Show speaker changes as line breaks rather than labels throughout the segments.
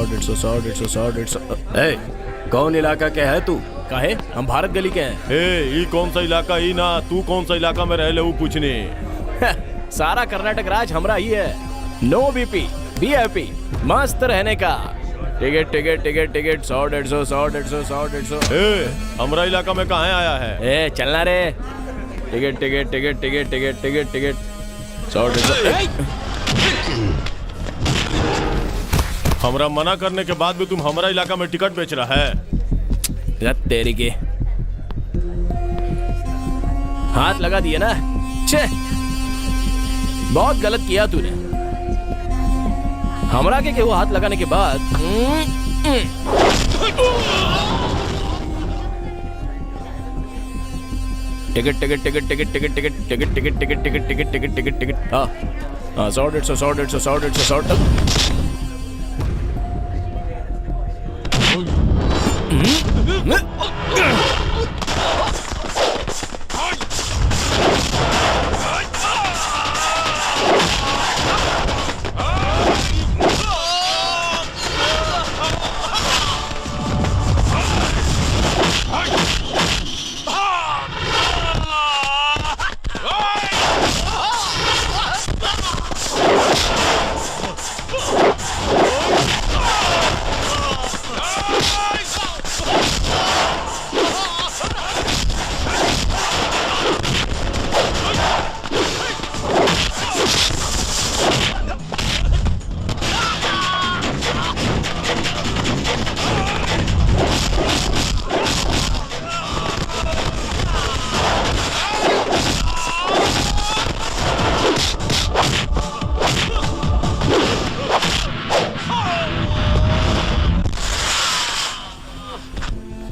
100 ए, कौन इलाका के है तू?
काहे? हम भारत गली के हैं।
ई कौन सा इलाका ही ना, तू कौन सा इलाका में रह ले पूछने।
सारा कर्नाटक राज हमरा ही है। नो बीपी वीआईपी मस्त रहने का। टिकट टिकट टिकट टिकट 100
हमरा इलाका में कहाँ आया है?
ए चलना रे। Ticket ticket ticket ticket ticket ticket ticket 100
हमरा मना करने के बाद भी तुम हमारा इलाका में टिकट बेच रहा है।
तेरी के हाथ लगा दिए ना। छे बहुत गलत किया तूने। हमरा के वो हाथ लगाने के बाद ticket ticket ticket ticket ticket ticket ticket ticket ticket ticket ticket ticket ticket ticket हाँ 100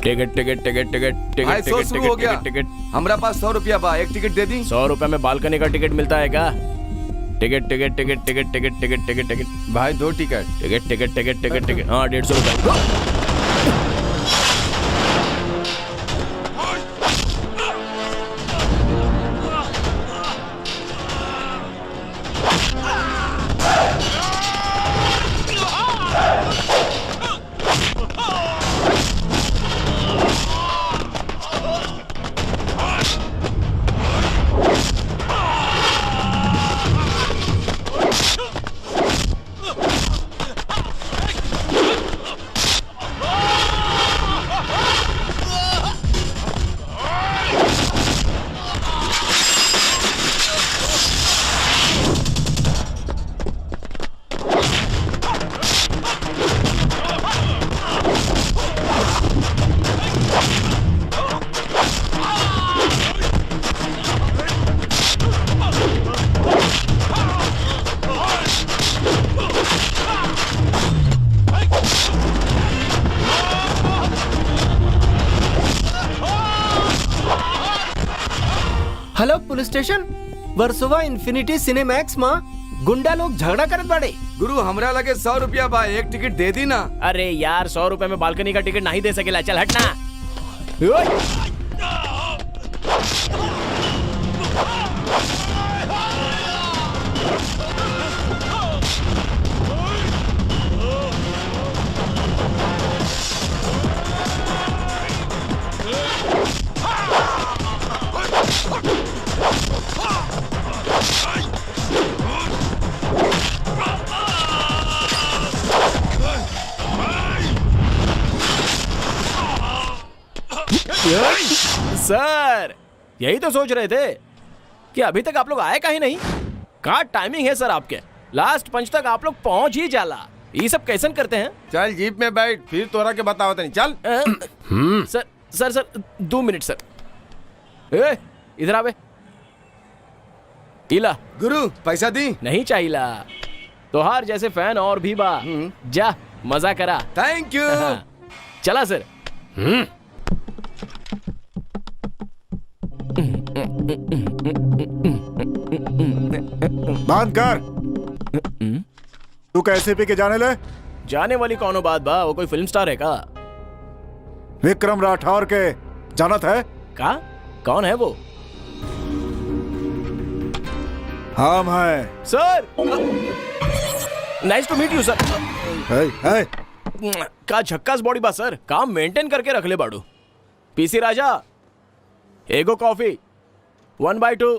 ticket ticket ticket ticket ticket ticket ticket ticket
हमरा पास 100 रुपया बा, एक टिकट दे दी।
100 रुपए में बालकनी का टिकट मिलता है क्या? Ticket ticket ticket ticket ticket ticket ticket ticket
भाई 2 ticket.
Ticket ticket ticket ticket ticket हाँ 150 रुपए।
Hello police station Versova infinity Cinemax में गुंडा लोग झगड़ा करत बाड़े।
गुरु हमरा लगे 100 रुपया बा, एक टिकट दे दी ना।
अरे यार 100 रुपए में बालकनी का टिकट नहीं दे सकेला, चल हटना। सर यही तो सोच रहे थे कि अभी तक आप लोग आए काहे नहीं। क्या टाइमिंग है सर आपके, लास्ट पंच तक आप लोग पहुंच ही जाला। ये सब कैसन करते हैं?
चल जीप में बैठ, फिर तोरा के बताओ तनी। चल
sir sir sir 2 minute sir. ए इधर आवे। इला
गुरु पैसा दी।
नहीं चाहिला, तोहार जैसे फैन और भी बा। जा मजा करा।
Thank you.
चला सर।
बंद कर। तू कैसे पी के जाने ले?
जाने वाली कौनो बात बा, वो कोई फिल्म स्टार है का?
विक्रम राठौर के जानत है
का? कौन है वो?
हम हैं
sir. Nice to meet you sir. का झक्कास बॉडी बा सर, काम मेंटेन करके रख ले बाड़ू। पीसी राजा, एगो कॉफी 1/2।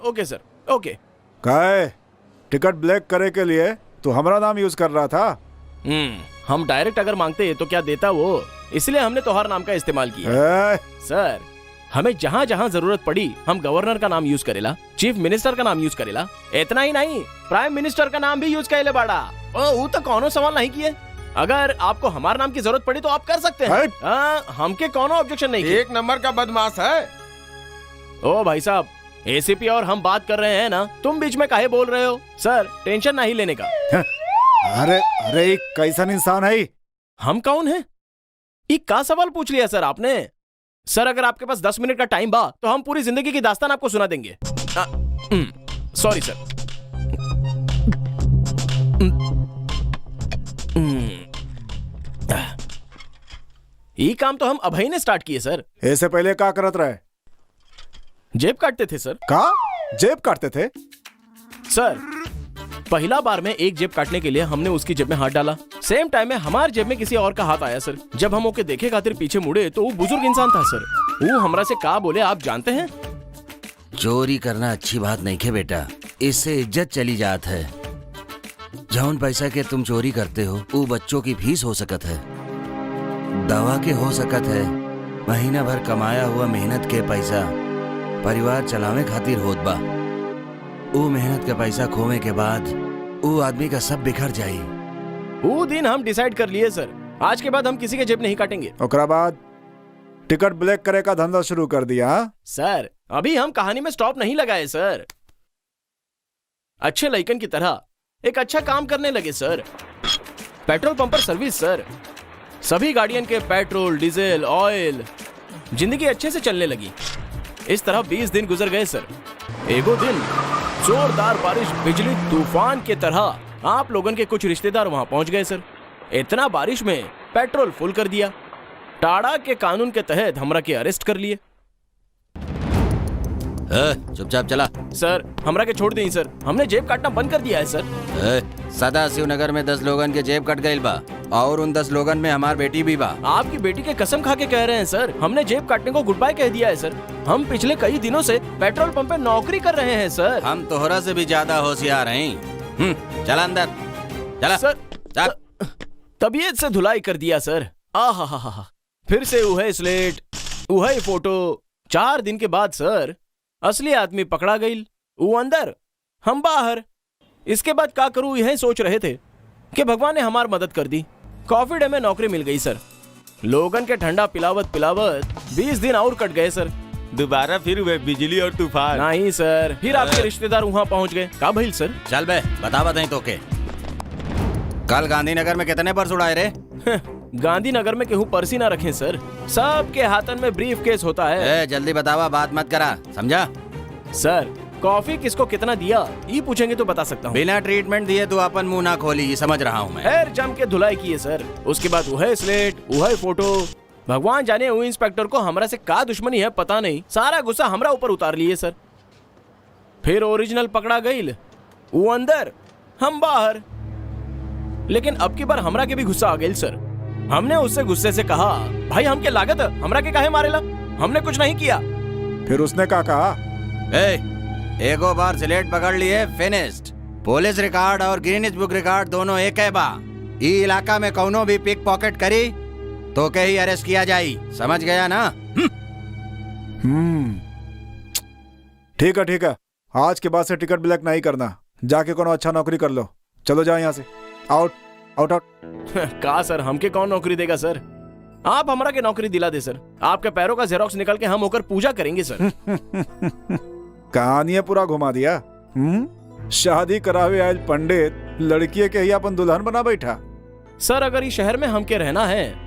Okay sir, okay.
काय टिकट ब्लैक करे के लिए तू हमारा नाम यूज कर रहा था?
हम डायरेक्ट अगर मांगते तो क्या देता वो, इसलिए हमने तोहार नाम का इस्तेमाल किया। सर, हमें जहाँ जहाँ जरूरत पड़ी हम गवर्नर का नाम यूज करेला, चीफ मिनिस्टर का नाम यूज करेला, इतना ही नहीं प्राइम मिनिस्टर का नाम भी यूज करेले बाड़ा। वो तो कौनो सवाल नहीं किए। अगर आपको हमारे नाम की जरूरत पड़ी तो आप कर सकते हैं। हमके कौनो ऑब्जेक्शन नहीं किए।
एक नंबर का बदमाश है।
ओ भाई साहब, एसीपी और हम बात कर रहे हैं ना, तुम बीच में काहे बोल रहे हो? सर, टेंशन नहीं लेने का।
अरे अरे कैसा इंसान है?
हम कौन हैं? ये का सवाल पूछ लिया सर आपने? सर, अगर आपके पास 10 मिनट का टाइम बा तो हम पूरी जिंदगी की दास्तान आपको सुना देंगे। Sorry sir. ये काम तो हम अभी ने स्टार्ट किए सर।
ऐसे पहले क्या करत रहे?
जेब काटते थे सर।
का जेब काटते थे?
सर, पहला बार में एक जेब काटने के लिए हमने उसकी जेब में हाथ डाला, सेम टाइम में हमारे जेब में किसी और का हाथ आया सर। जब हम ओके देखे खातिर पीछे मुड़े तो वो बुजुर्ग इंसान था सर। वो हमरा से का बोले आप जानते हैं?
चोरी करना अच्छी बात नहीं है बेटा, इससे इज्जत चली जात है। जौन पैसा के तुम चोरी करते हो वो बच्चों की फीस हो सकत है, दवा के हो सकत है, महीना भर कमाया हुआ मेहनत के पैसा परिवार चलावे खातिर होत बा। वो मेहनत का पैसा खोने के बाद वो आदमी का सब बिखर जाई।
वो दिन हम डिसाइड कर लिए सर, आज के बाद हम किसी के जेब नहीं काटेंगे।
ओकरा बाद टिकट ब्लैक करे का धंधा शुरू कर दिया?
सर, अभी हम कहानी में स्टॉप नहीं लगाए सर। अच्छे लइकन की तरह एक अच्छा काम करने लगे सर। पेट्रोल पंप पर सर्विस सर, सभी गाड़ियन के पेट्रोल, डीजल, ऑयल, जिंदगी अच्छे से चलने लगी। इस तरह 20 दिन गुजर गए सर। एगो दिन जोरदार बारिश, बिजली, तूफान के तरह आप लोगन के कुछ रिश्तेदार वहां पहुंच गए सर। इतना बारिश में पेट्रोल फुल कर दिया, टाड़ा के कानून के तहत हमरा के अरेस्ट कर लिए।
चुपचाप चला।
सर, हमरा के छोड़ दें सर, हमने जेब काटना बंद कर दिया है सर।
सदाशिव नगर में 10 लोगन के जेब कट गई बा और उन 10 लोगन में हमार बेटी भी बा।
आपकी बेटी के कसम खा के कह रहे हैं सर, हमने जेब काटने को गुड बाय कह दिया है सर। हम पिछले कई दिनों से पेट्रोल पंप पे नौकरी कर रहे हैं सर।
हम तोहरा से भी ज्यादा होशियार हैं। चला अंदर, चला
सर।
चल।
तबीयत से धुलाई कर दिया सर। आहा, फिर से वह स्लेट, वह फोटो। 4 दिन के बाद सर असली आदमी पकड़ा गई। वो अंदर, हम बाहर। इसके बाद क्या करूं यही सोच रहे थे कि भगवान ने हमारी मदद कर दी। कॉफी डे में नौकरी मिल गई सर। लोगन के ठंडा पिलावत पिलावत 20 दिन और कट गए सर।
दोबारा फिर हुए बिजली और तूफान?
नहीं सर, फिर आपके रिश्तेदार वहां पहुंच गए। का भइल सर?
चल बे, बता दें तो के कल गांधीनगर में कितने पर्स उड़ाए रे?
गांधीनगर में केहू पर्सी ना रखे सर, सबके हाथन में ब्रीफ केस होता है।
जल्दी बतावा, बात मत करा, समझा?
सर, कॉफी किसको कितना दिया ये पूछेंगे तो बता सकता हूँ।
बिना ट्रीटमेंट दिए तो अपन मुंह ना खोली, ये समझ रहा हूँ मैं।
खैर, जम के धुलाई की है सर। उसके बाद वह स्लेट, वह फोटो। भगवान जाने वो इंस्पेक्टर को हमरा से का दुश्मनी है पता नहीं, सारा गुस्सा हमरा ऊपर उतार लिए सर। फिर ओरिजिनल पकड़ा गई, वो अंदर, हम बाहर। लेकिन अब की बार हमरा के भी गुस्सा आ गई सर। हमने उससे गुस्से से कहा, भाई हमके लागत है, हमरा के काहे मारेला? हमने कुछ नहीं किया।
फिर उसने क्या कहा?
एगो बार स्लेट पकड़ लिए, फिनिश्ड। पुलिस रिकॉर्ड और गिनीज बुक रिकॉर्ड दोनों एक है बा। ई इलाका में कौनो भी पिक पॉकेट करी तो के ही अरेस्ट किया जाई, समझ गया ना?
ठीक है, आज के बाद से टिकट ब्लैक नहीं करना। जाके कोनो अच्छा नौकरी कर लो। चलो जाओ यहाँ से। Out out out.
का सर, हमके कौन नौकरी देगा सर? आप हमरा के नौकरी दिला दे सर। आपके पैरों का जेरोक्स निकल के हम होकर पूजा करेंगे सर।
कहानी पूरा घुमा दिया। शादी करावे आयल पंडित लड़की के ही अपन दुल्हन बना बैठा।
सर, अगर इस शहर में हमके रहना है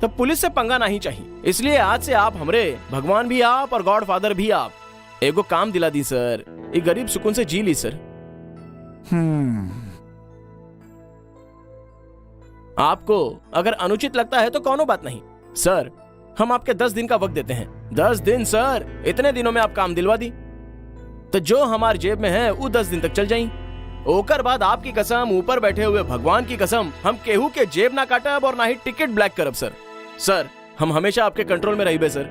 तब पुलिस से पंगा नहीं चाहिए। इसलिए आज से आप हमरे भगवान भी आप और गॉड फादर भी आप। एगो काम दिला दी सर, ये गरीब सुकून से जी ली सर। आपको अगर अनुचित लगता है तो कोनो बात नहीं सर। हम आपके 10 दिन का वक्त देते हैं। 10 दिन सर, इतने दिनों में आप काम दिलवा दी तो जो हमारे जेब में है वो 10 दिन तक चल जाएं। ओकर बाद आपकी कसम, ऊपर बैठे हुए भगवान की कसम, हम केहू के जेब ना काटब और ना ही टिकट ब्लैक करब सर। सर हम हमेशा आपके कंट्रोल में रहिबे sir.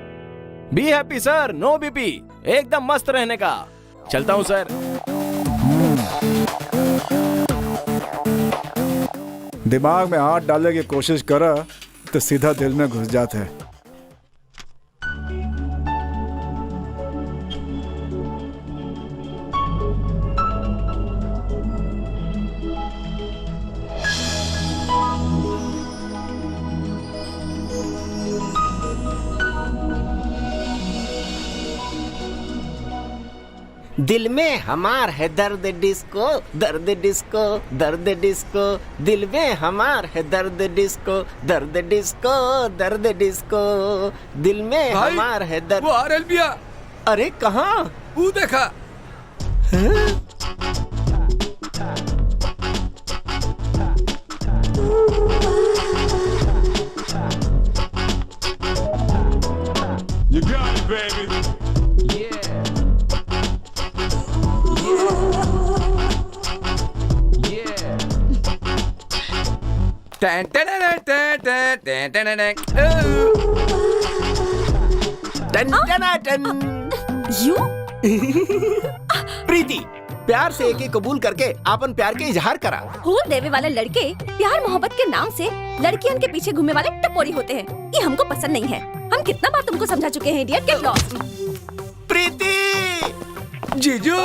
Be happy sir, no BP, एकदम मस्त रहने का। चलता हूँ सर।
दिमाग में हाथ डालने की कोशिश करा तो सीधा दिल में घुस जाता है।
दिल में हमार है दर्द डिस्को, दर्द डिस्को, दर्द डिस्को। दिल में हमार है दर्द डिस्को, दर्द डिस्को, दर्द डिस्को। दिल में
भाई,
हमार है दर्द।
वो आ रहा बिया।
अरे कहाँ?
वो देखा।
You got it, baby.
टैन टैन टैन टैन टैन टैन टैन टैन।
टन टन टन।
यूं?
प्रीति, प्यार से एक कबूल करके अपन प्यार के इजहार करा।
फूल देवे वाले लड़के प्यार मोहब्बत के नाम से लड़कियों के पीछे घूमने वाले टपोरी होते हैं। ये हमको पसंद नहीं है। हम कितना बार तुमको समझा चुके हैं इडियट, गेट लॉस्ट।
प्रीति!
जीजू,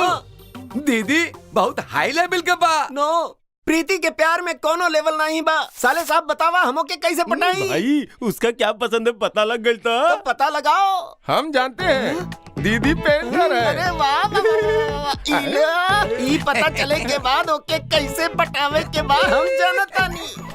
दीदी बहुत हाई लेवल का बा।
नो, प्रीति के प्यार में कोनो लेवल नहीं बा। साले साहब बतावा हमो के कैसे पटाई?
भाई उसका क्या पसंद है पता लग गई
तो पता लगाओ।
हम जानते हैं, दीदी पेंटर है।
अरे वाह वाह, वाह, वाह। ई पता चले के बाद ओके कैसे पटावे के बाद हम जानता नहीं।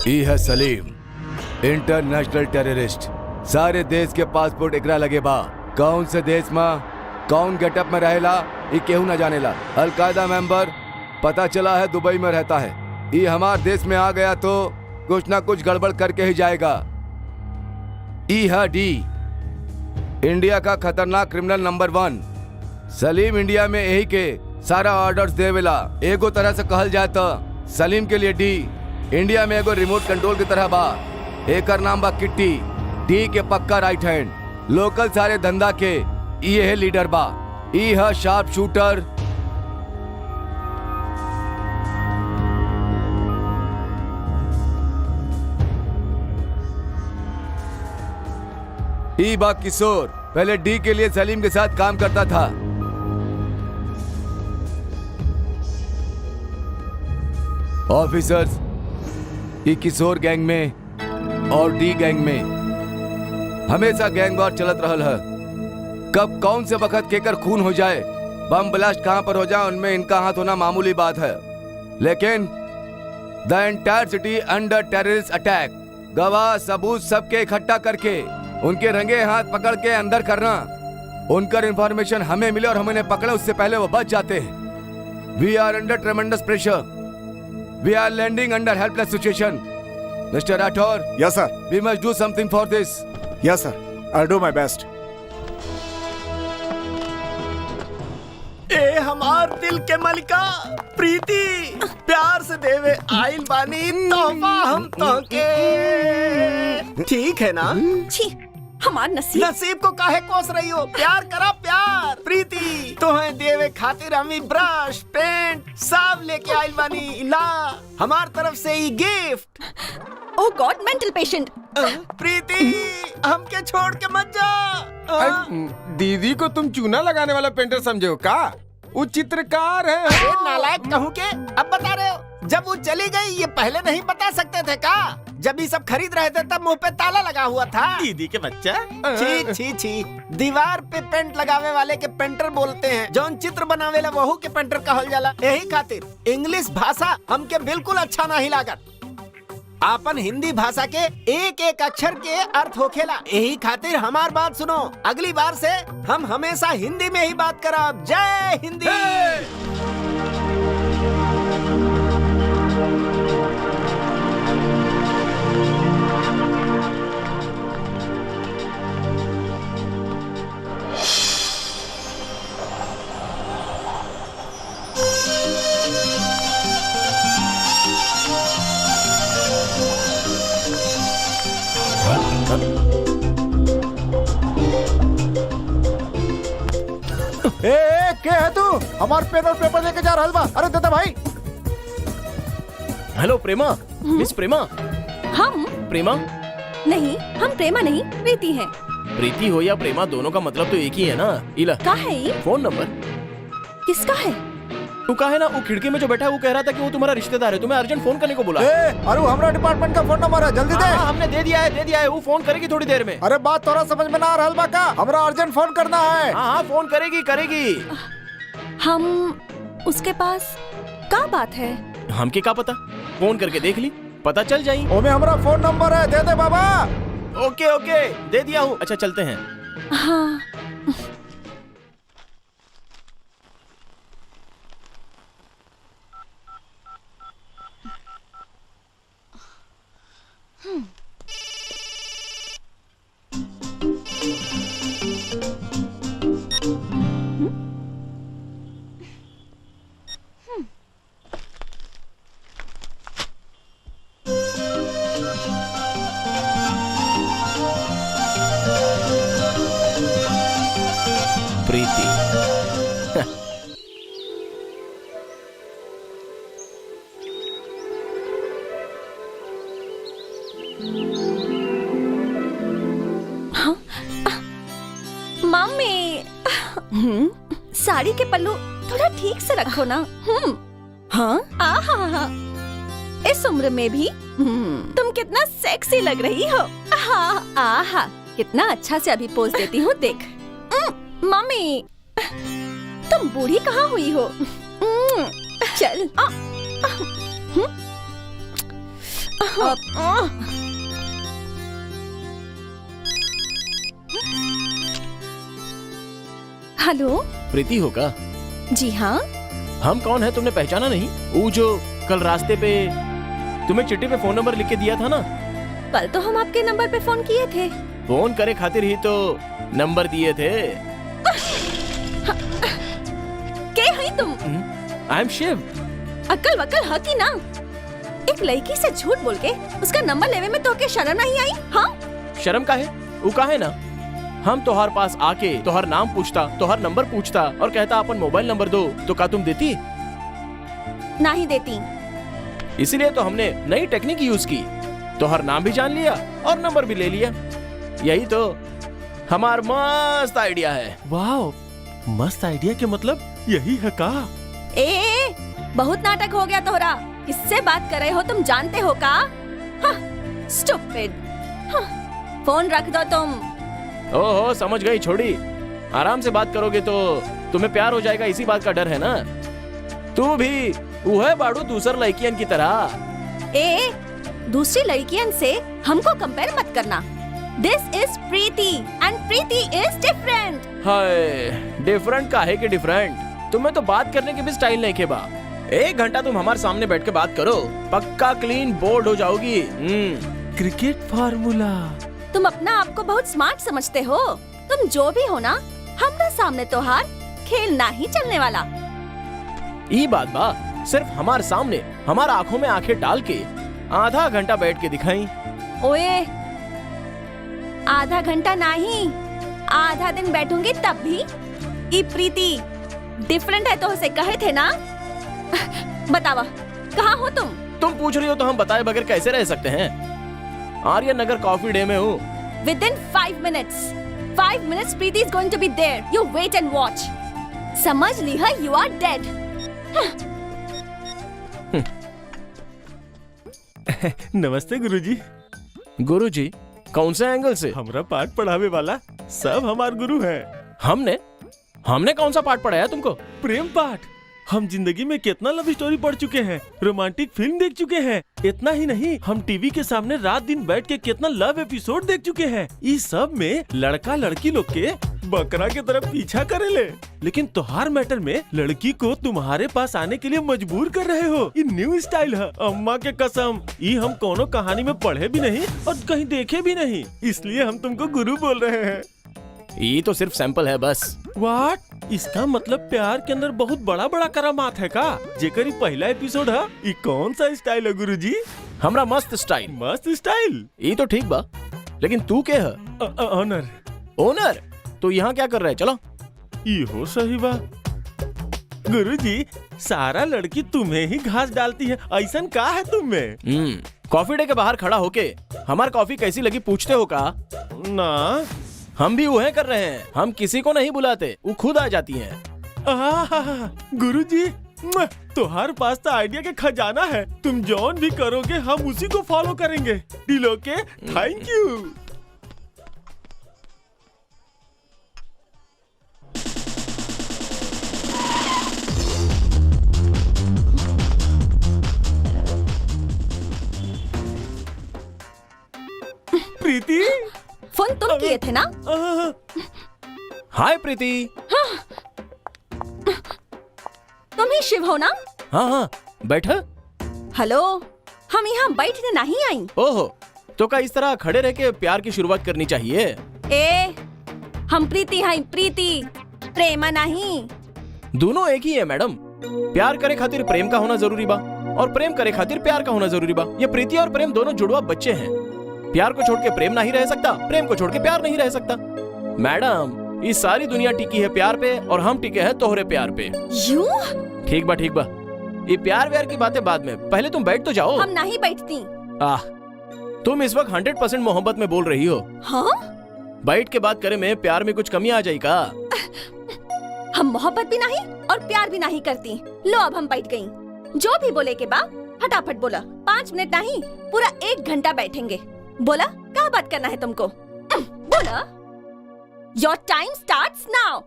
ई है सलीम, इंटरनेशनल टेररिस्ट। सारे देश के पासपोर्ट एकरा लगे बा। कौन से देश में कौन गेटअप में रहेला ये केहू न जानेला। अलकायदा मेंबर पता चला है दुबई में रहता है। ये हमार देश में आ गया तो कुछ ना कुछ गड़बड़ करके ही जाएगा। ई है डी, इंडिया का खतरनाक क्रिमिनल नंबर 1। सलीम इंडिया में यही के सारा ऑर्डर्स देवेला। एगो तरह से कहल जाए तो सलीम के लिए डी इंडिया में एगो रिमोट कंट्रोल की तरह बा। एकर नाम बा किट्टी। डी के पक्का राइट हैंड, लोकल सारे धंधा के ये है लीडर बा। ई है शार्प शूटर। ई बा किशोर, पहले डी के लिए सलीम के साथ काम करता था। ऑफिसर्स, ई किशोर गैंग में और डी गैंग में हमेशा गैंग वॉर चलत रहल है। कब कौन से वक्त केकर खून हो जाए, बम ब्लास्ट कहां पर हो जाए, उनमें इनका हाथ होना मामूली बात है। लेकिन the entire city under terrorist attack, गवाह सबूत सबके इकट्ठा करके उनके रंगे हाथ पकड़ के अंदर करना। उनकर इंफॉर्मेशन हमें मिले और हम उन्हें पकड़े उससे पहले वो बच जाते हैं। We are under tremendous pressure. We are landing under helpless situation. Mr. Rathore.
Yes, sir.
We must do something for this.
Yes, sir. I'll do my best.
ए हमार दिल के मलिका प्रीति, प्यार से देवे आइल बानी तोहफा हम तोहके। ठीक है ना?
छी, हमार नसीब।
नसीब को काहे कोस रही हो? प्यार करा प्यार। प्रीति तोहे देवे खातिर हमी ब्रश पेंट सब लेके आइल बानी। ला हमार तरफ से ही गिफ्ट।
ओ गॉड, मेंटल पेशेंट।
प्रीति हमके छोड़ के मत जा।
दीदी को तुम चूना लगाने वाला पेंटर समझे हो का? वो चित्रकार है।
अरे नालायक कहूँ के अब बता रहे हो? जब वो चली गई ये पहले नहीं बता सकते थे का? जब ये सब खरीद रहे थे तब मुंह पे ताला लगा हुआ था।
दीदी के बच्चा।
छी छी छी, दीवार पे पेंट लगावे वाले के पेंटर बोलते हैं, जौन चित्र बनावे ला वहू के पेंटर कहल जाला। यही खातिर इंग्लिश भाषा हमके बिल्कुल अच्छा नहीं लागत। आपन हिंदी भाषा के एक एक अक्षर के अर्थ होखेला। यही खातिर हमार बात सुनो, अगली बार से हम हमेशा हिंदी में ही बात करब। जय हिंदी।
ए के है तू? हमार पेन और पेपर लेके जा रहल बा। अरे दादा भाई।
हेलो प्रेमा, मिस प्रेमा।
हम
प्रेमा
नहीं, हम प्रेमा नहीं, प्रीति है।
प्रीति हो या प्रेमा, दोनों का मतलब तो एक ही है ना। इला
का है ये?
फोन नंबर
किसका है?
तू का है ना, वो खिड़की में जो बैठा है वो कह रहा था कि वो तुम्हारा रिश्तेदार है, तुम्हें अर्जेंट फोन करने को बोला।
अरे हमरा डिपार्टमेंट का फोन नंबर है, जल्दी दे।
हाँ, हमने दे दिया है, वो फोन करेगी थोड़ी देर में।
अरे बात थोड़ा समझ में ना आ रहल बा का? हमरा अर्जेंट फोन करना है।
हाँ फोन करेगी।
हम उसके पास का बात है?
हमके क्या पता, फोन करके देख ली, पता चल जाई।
ओमे हमरा फोन नंबर है, दे दे बाबा।
ओके दे दिया हूँ। अच्छा चलते हैं।
हाँ
प्रीति
मम्मी, साड़ी के पल्लू थोड़ा ठीक से रखो ना। हाँ आहा, इस उम्र में भी तुम कितना सेक्सी लग रही हो। हाँ आहा, कितना अच्छा से अभी पोज देती हूँ, देख। मम्मी तुम बूढ़ी कहाँ हुई हो? चल हेलो
प्रीति हो का?
जी हाँ।
हम कौन है तुमने पहचाना नहीं? वो जो कल रास्ते पे तुम्हें चिट्ठी पे फोन नंबर लिख के दिया था ना।
कल तो हम आपके नंबर पे फोन किए थे।
फोन करे खातिर ही तो नंबर दिए थे।
के हैं तुम?
I am Shiv.
अक्ल वक्ल है कि ना? एक लड़की से झूठ बोल के उसका नंबर लेवे में तो के शर्म नहीं आई? हाँ
शर्म का है? वो का है ना, हम तोहार पास आके तोहार नाम पूछता, तोहार नंबर पूछता और कहता अपन मोबाइल नंबर दो, तो का तुम देती?
नहीं देती।
इसीलिए तो हमने नई टेक्निक यूज की, तोहार नाम भी जान लिया और नंबर भी ले लिया। यही तो हमार मस्त आइडिया है।
वाह, मस्त आइडिया के मतलब यही है का?
ए बहुत नाटक हो गया तोहरा। किससे बात कर रहे हो तुम, जानते हो का? स्टूपिड। फोन रख दो तुम।
ओहो समझ गई, छोड़ी। आराम से बात करोगे तो तुम्हें प्यार हो जाएगा, इसी बात का डर है ना। तू भी वह बाड़ू दूसर लड़कियन की तरह।
ए दूसरी लड़कियन से हमको कंपेयर मत करना। This is Preeti and Preeti is different.
Hi, different का है कि डिफरेंट? तुम्हें तो बात करने की भी स्टाइल नहीं खेबा। 1 घंटा तुम हमारे सामने बैठ के बात करो, पक्का क्लीन बोर्ड हो जाओगी।
Cricket formula.
तुम अपना आप को बहुत स्मार्ट समझते हो। तुम जो भी हो ना, हमारे सामने तो हार खेल ना ही चलने वाला।
ये बात बा, सिर्फ हमारे सामने हमारा आंखों में आंखें डाल के आधा घंटा बैठ के दिखाई।
ओए आधा घंटा नहीं, आधा दिन बैठूंगी तब भी। ई प्रीति डिफरेंट है तो उसे कहे थे ना। बतावा कहाँ हो तुम?
तुम पूछ रही हो तो हम बताए बगैर कैसे रह सकते हैं? आर्यन नगर कॉफी डे में हूँ।
Within 5 minutes. 5 minutes Preeti is going to be there. You wait and watch. समझ ली है, you are dead.
नमस्ते गुरुजी।
गुरुजी कौन से एंगल से?
हमरा पाठ पढ़ावे वाला सब हमार गुरु है।
हमने कौन सा पाठ पढ़ाया तुमको?
प्रेम पाठ। हम जिंदगी में कितना लव स्टोरी पढ़ चुके हैं, रोमांटिक फिल्म देख चुके हैं। इतना ही नहीं, हम टीवी के सामने रात दिन बैठ के कितना लव एपिसोड देख चुके हैं। इस सब में लड़का लड़की लोग के बकरा के तरफ पीछा करेले, लेकिन तोहार मैटर में लड़की को तुम्हारे पास आने के लिए मजबूर कर रहे हो। ये न्यू स्टाइल है। अम्मा के कसम, ये हम कोनो कहानी में पढ़े भी नहीं और कहीं देखे भी नहीं, इसलिए हम तुमको गुरु बोल रहे हैं।
ये तो सिर्फ सैंपल है बस।
व्हाट? इसका मतलब प्यार के अंदर बहुत बड़ा बड़ा करामात है का? जेकर ई पहला एपिसोड है। ई कौन सा स्टाइल है गुरुजी?
हमरा मस्त स्टाइल।
मस्त स्टाइल?
ये तो ठीक बा, लेकिन तू क्या है?
ऑनर।
ओनर? तो यहाँ क्या कर रहे हैं? चलो।
ये सही बा गुरुजी, सारा लड़की तुम्हें ही घास डालती है, ऐसा का है तुम में?
कॉफी डे के बाहर खड़ा होके हमार कॉफी कैसी लगी पूछते हो का?
ना,
हम भी वह कर रहे हैं। हम किसी को नहीं बुलाते, वो खुद आ जाती हैं।
गुरुजी, तुम्हारे पास तो आइडिया के खजाना है। तुम जौन भी करोगे हम उसी को फॉलो करेंगे। Deal okay? Thank you. Preeti,
phone तुम किए थे ना?
हाय प्रीति।
तुम ही शिव हो ना?
हाँ, बैठा।
हेलो, हम यहाँ बैठने नहीं आई।
ओहो, तो क्या इस तरह खड़े रह के प्यार की शुरुआत करनी चाहिए?
हम प्रीति हैं, प्रीति, प्रेमा नहीं।
दोनों एक ही है मैडम। प्यार करे खातिर प्रेम का होना जरूरी बा, और प्रेम करे खातिर प्यार का होना जरूरी बा। ये प्रीति और प्रेम दोनों जुड़वा बच्चे हैं। प्यार को छोड़ के प्रेम नहीं रह सकता, प्रेम को छोड़ के प्यार नहीं रह सकता। मैडम, ये सारी दुनिया टिकी है प्यार पे, और हम टिके हैं तोहरे प्यार पे।
यू?
ठीक बा। ये प्यार व्यार की बातें बाद में, पहले तुम बैठ तो जाओ।
हम नहीं बैठती।
तुम इस वक्त 100% मोहब्बत में बोल रही हो।
हाँ?
बैठ के बात करे में प्यार में कुछ कमी आ जाएगा?
हम मोहब्बत भी नहीं और प्यार भी नहीं करती। लो अब हम बैठ गई। जो भी बोले के बाद फटाफट बोला। 5 मिनट नहीं, पूरा 1 घंटा बैठेंगे। बोला क्या बात करना है तुमको? बोला। Your time starts now.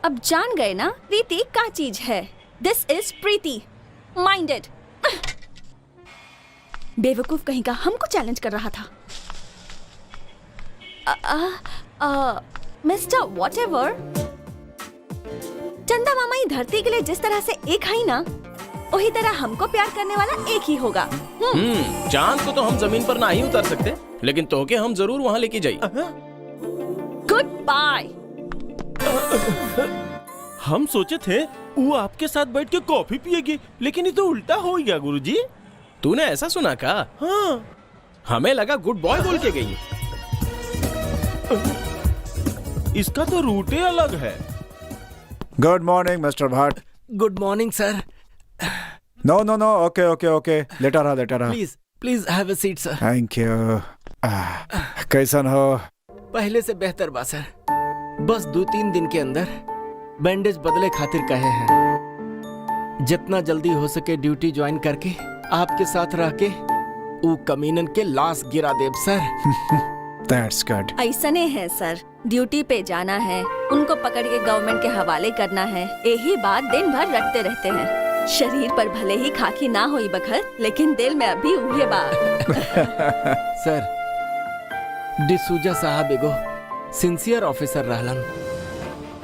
अब जान गए ना प्रीति क्या चीज है। This is Preeti. माइंडेड। बेवकूफ कहीं का हमको चैलेंज कर रहा था। मिस्टर व्हाटएवर, चंदा मामा ही धरती के लिए जिस तरह से एक है ना, वही तरह हमको प्यार करने वाला एक ही होगा।
चांद को तो हम जमीन पर ना ही उतर सकते, लेकिन तोके हम जरूर वहाँ लेके जाई।
Goodbye.
हम सोचे थे वो आपके साथ बैठ के कॉफी पिएगी, लेकिन ये तो उल्टा हो गया गुरुजी।
तूने ऐसा सुना का?
हाँ,
हमें लगा गुड बॉय बोल के गई।
इसका तो रूट ही अलग है।
Good morning mister Bhatt.
Good morning sir.
No, okay, लेटा रहा।
Please have a seat sir.
Thank you. कैसन हो?
पहले से बेहतर बा सर। बस 2-3 दिन के अंदर बैंडेज बदले खातिर कहे हैं। जितना जल्दी हो सके ड्यूटी ज्वाइन करके आपके साथ रह के वो कमीनन के लाश गिरा देव सर।
That's good.
ऐसने है सर, ड्यूटी पे जाना है, उनको पकड़ के गवर्नमेंट के हवाले करना है। यही बात दिन भर रटते रहते हैं। शरीर पर भले ही खाकी ना होई बखर, लेकिन दिल में अभी उहे बात।
सर, डिसूजा साहब एगो सिंसियर ऑफिसर रहलन,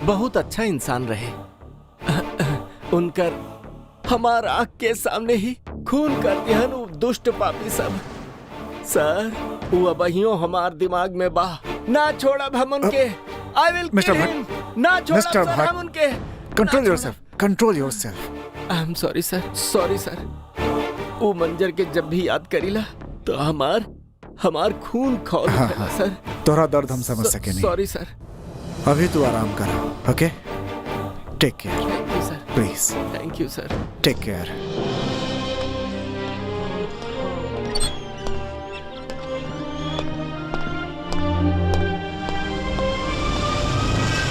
बहुत अच्छा इंसान रहे। उनकर हमार आँख के सामने ही खून कर दिहन वो दुष्ट पापी सब। सर, वो अबहियो हमार दिमाग में बा। ना छोड़ब हम उनके। I will kill him. ना छोड़ब सर हम उनके।
Control yourself, control yourself.
I am sorry sir. वो मंजर के जब भी याद करीला तो हमार खून खौल
हाँ,
उठेला
हाँ।
सर।
तोरा दर्द हम समझ सके नहीं।
Sorry sir.
अभी तू आराम कर, okay? Take care,
thank you sir.
Please
thank you sir.
Take care.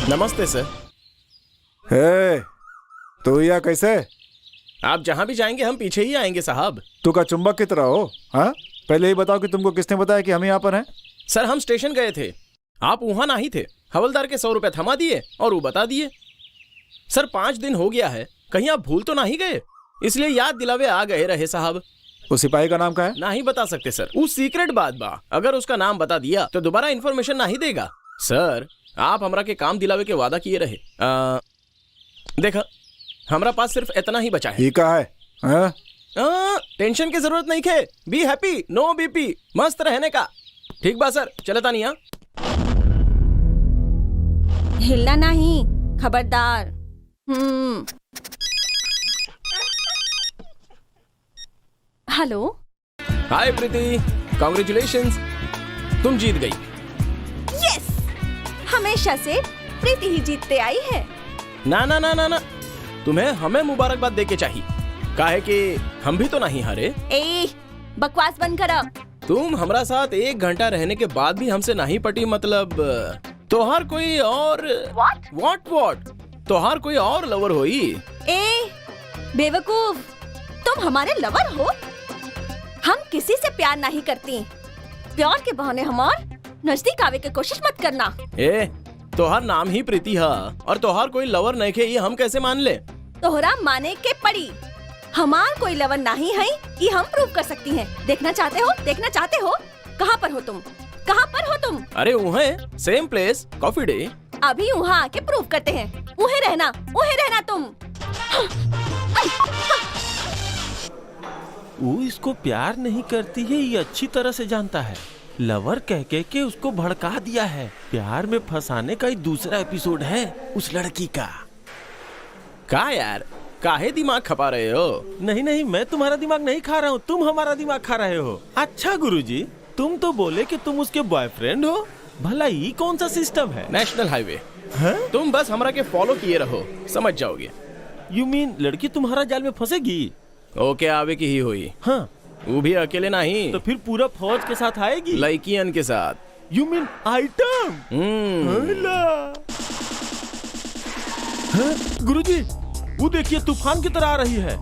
नमस्ते सर।
हे, तू या कैसे?
आप जहाँ भी जाएंगे हम पीछे ही आएंगे साहब।
तू का चुंबक की तरह हो? हाँ, पहले ही बताओ कि तुमको किसने बताया कि हम यहाँ पर हैं?
सर हम स्टेशन गए थे, आप वहां नहीं थे। हवलदार के 100 रुपए थमा दिए और वो बता दिए। सर 5 दिन हो गया है, कहीं आप भूल तो नहीं गए? इसलिए याद दिलावे आ गए रहे साहब।
उस सिपाही का नाम क्या है?
नहीं बता सकते सर, वो सीक्रेट बात बा। अगर उसका नाम बता दिया तो दोबारा इन्फॉर्मेशन नहीं देगा। सर आप हमरा के काम दिलावे के वादा किए रहे। देखा, हमरा पास सिर्फ इतना ही बचा है।
ये का है? हाँ?
टेंशन की जरूरत नहीं है। बी हैप्पी, नो बीपी, मस्त रहने का। ठीक बा सर, चलता नहीं।
हिलना नहीं, खबरदार। हेलो।
हाय प्रीति, कांग्रेचुलेशंस, तुम जीत गई।
यस, हमेशा से प्रीति ही जीतते आई है।
ना ना ना ना ना, तुम्हें हमें मुबारकबाद देके चाहिए, काहे कि हम भी तो नहीं हारे।
ए, बकवास बंद करो।
तुम हमरा साथ 1 घंटा रहने के बाद भी हमसे नहीं पटी, मतलब तोहार कोई और व्हाट तोहार कोई और लवर होई।
ए, बेवकूफ, तुम हमारे लवर हो? हम किसी से प्यार नहीं करती। प्यार के बहाने हमार नजदीक आवे की कोशिश मत करना।
ए, तोहार नाम ही प्रीति है और तोहार कोई लवर नहीं है, ये हम कैसे मान ले?
तोहरा माने के पड़ी। हमार कोई लवर नहीं है, ये हम प्रूव कर सकती हैं। देखना चाहते हो? कहाँ पर हो तुम?
अरे वहाँ सेम प्लेस, कॉफी डे।
अभी वहाँ आके प्रूव करते हैं। वहीं रहना तुम।
वो इसको प्यार नहीं करती है, ये अच्छी तरह से जानता है। लवर कह के उसको भड़का दिया है। प्यार में फंसाने का ही दूसरा एपिसोड है उस लड़की का।
का यार, काहे दिमाग खपा रहे हो?
नहीं, मैं तुम्हारा दिमाग नहीं खा रहा हूँ, तुम हमारा दिमाग खा रहे हो। अच्छा गुरुजी, तुम तो बोले कि तुम उसके बॉयफ्रेंड हो। भला ये कौन सा सिस्टम है?
National highway.
हाँ?
तुम बस हमरा के फॉलो किए रहो, समझ जाओगे।
यू मीन लड़की तुम्हारा जाल में फंसेगी?
ओके, आवे की ही हुई।
हाँ,
वो भी अकेले नहीं,
तो फिर पूरा फौज के साथ आएगी?
लड़कियन के साथ।
You mean item? गुरुजी, वो देखिए तूफान की तरह आ रही है।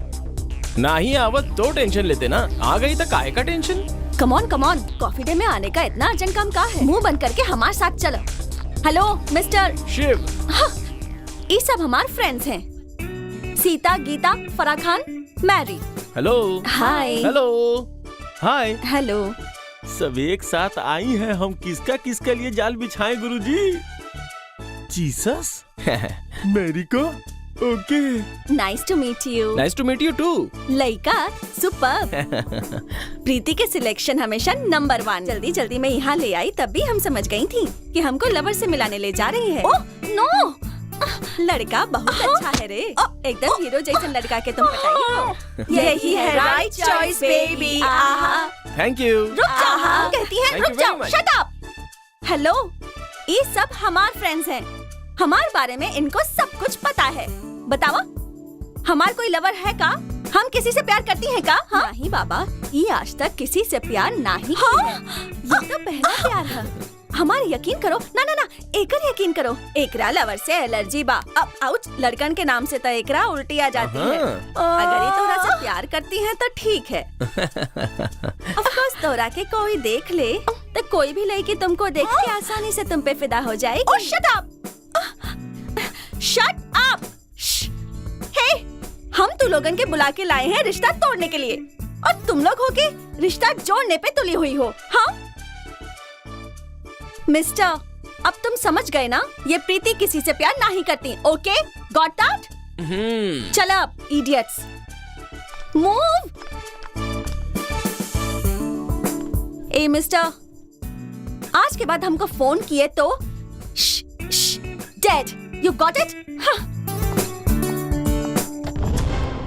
नहीं आवत तो टेंशन लेते ना, आ गई तो काहे का tension?
Come on, coffee day में आने का इतना अर्जेंट काम का है? मुंह बंद करके हमारे साथ चलो। Hello mister
Shiv.
ये सब हमारे फ्रेंड्स हैं। Sita, Gita, Farah Khan, Mary.
Hello.
Hi.
Hello. Hi.
Hello.
सब एक साथ आई हैं। हम किसका लिए जाल बिछाएं गुरुजी? जीसस? मैरी को? Okay.
Nice to meet you.
Nice to meet you too.
लड़का सुपर्ब। प्रीति के सिलेक्शन हमेशा नंबर 1। जल्दी मैं यहाँ ले आई, तब भी हम समझ गई थी कि हमको लवर से मिलाने ले जा रही है। ओह नो, लड़का बहुत अच्छा है रे। एकदम हीरो जैसा लड़का के तुम बताइए हो। यही है right choice baby.
Thank you.
रुक जाओ, कहती है
Thank
रुक
you
जाओ,
very much.
Shut up. Hello, ये सब हमारे फ्रेंड्स हैं। हमारे बारे में इनको सब कुछ पता है। बतावा, हमार कोई लवर है का? हम किसी से प्यार करती हैं का? हाँ? नहीं बाबा, ये आज तक किसी से प्यार नहीं किया है। ये तो पहला प्यार है। हमारे यकीन करो। ना, एकर यकीन करो। एकरा लवर से एलर्जी बा। अब आउच, लड़कन के नाम से तो एकरा उल्टी आ जाती है। अगर ये तोरा से प्यार करती है तो ठीक है। ऑफ कोर्स तोरा के कोई देख ले तो कोई भी लड़की तुमको देख के आसानी से तुम पे फिदा हो जाएगी। ओह शट अप, शट अप। हे, हम तू लोगन के बुला के लाए हैं रिश्ता तोड़ने के लिए, और तुम लोग होके रिश्ता जोड़ने पे तुली हुई हो। हाँ मिस्टर, अब तुम समझ गए ना, ये प्रीति किसी से प्यार नहीं करती। Okay, got that? चल अब इडियट्स, मूव। ए मिस्टर, आज के बाद हमको फोन किए तो डेड। You got it?